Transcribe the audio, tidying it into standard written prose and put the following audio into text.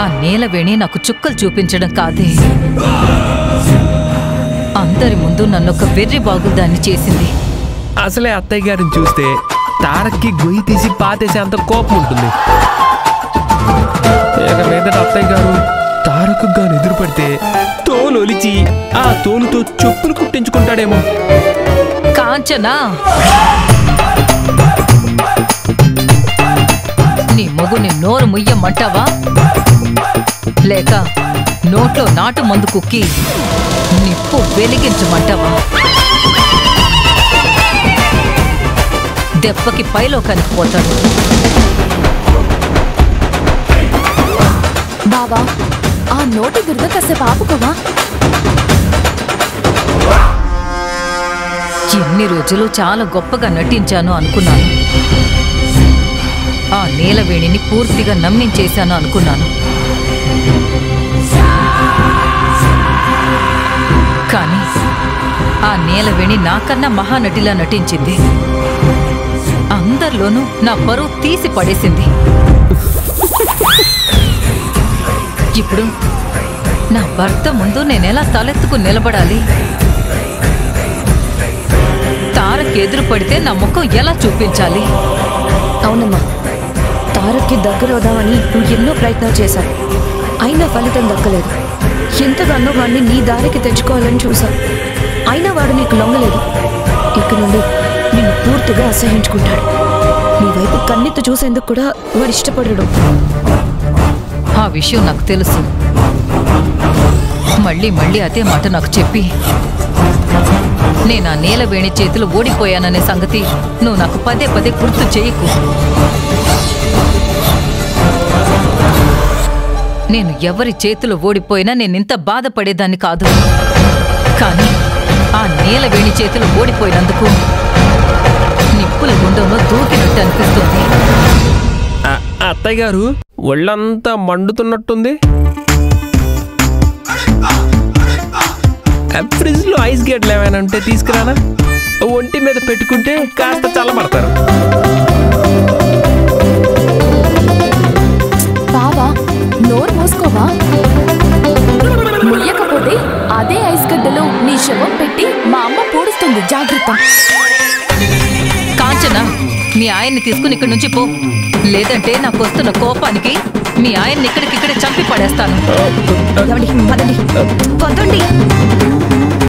ఆ నీలవేణి నాకు చుక్కలు చూపించడం కాదే, అందరి ముందు నన్నొక వెర్రి బాగుదాన్ని చేసింది. అసలే అత్తయ్య గారిని చూస్తే తారక్కి గొయ్యి తీసి పాతేసే అంత కోపం ఉంటుంది. మీదట అత్తయ్య గారు తారక్ గారు ఎదురుపడితే తోలు ఒలిచి ఆ తోలుతో చెప్పులు కుట్టించుకుంటాడేమో. కాంచనా, నీ మొగుని నోరు ముయ్యమంటావా లేక నోట్లో నాటు మందు కుక్కి నిప్పు వెలిగించమంటావా? దెబ్బకి పైలోకానికి పోతాడు. బావా, ఆ నోటి దుర్గ కాసేపు ఆపుకోవా? ఎన్ని రోజులు చాలా గొప్పగా నటించాను అనుకున్నాను. ఆ నీలవేణిని పూర్తిగా నమ్మించేశాను అనుకున్నాను. కానీ ఆ నీలవేణి నాకన్నా మహానటిలా నటించింది. అందరిలోనూ నా పరువు తీసి పడేసింది. ఇప్పుడు నా భర్త ముందు నేనెలా తలెత్తుకు నిలబడాలి? తారక్ ఎదురు పడితే నా ముఖం ఎలా చూపించాలి? అవునమ్మా, తారక్కి దగ్గరవుదామని నువ్వు ఎన్నో ప్రయత్నాలు చేశావు, అయినా ఫలితం దక్కలేదు. ఎంతగానో వాడిని నీ దారికి తెచ్చుకోవాలని చూశావు, అయినా వాడు నీకు లొంగలేదు. ఇక నుండి నిన్ను పూర్తిగా అసహించుకుంటాడు. నీ వైపు కన్నెత్తి చూసేందుకు కూడా వాడు ఇష్టపడడు. ఆ విషయం నాకు తెలుసు. మళ్ళీ మళ్ళీ అదే మాట నాకు చెప్పి నేను ఆ నీలవేణి చేతులు ఓడిపోయాననే సంగతి నువ్వు నాకు పదే పదే గుర్తు చేయకు. నేను ఎవరి చేతులు ఓడిపోయినా నేనింత బాధపడేదాన్ని కాదు. కానీ ఆ నీలవేణి చేతులు ఓడిపోయినందుకు నిప్పుల గుండంలో దూకినట్టు అనిపిస్తుంది. అత్తయ్య గారు ఒళ్ళంతా మండుతున్నట్టుంది. ఫ్రిడ్జ్ లో ఐస్ గేట్లు ఏమైనా ఉంటే తీసుకురానా? ఒంటి మీద పెట్టుకుంటే కాస్త చల్లబడతారు. బావా, నోరు మూసుకోవా? ముయ్యకపోతే అదే ఐస్ గడ్డలో నీ శవం పెట్టి మా అమ్మ పూడుస్తుంది. జాగ్రత్త. కాంచనా, మీ ఆయన్ని తీసుకుని ఇక్కడి నుంచి పో, లేదంటే నాకు వస్తున్న కోపానికి మీ ఆయన్ని ఇక్కడికిక్కడే చంపి పడేస్తాను. పదండి.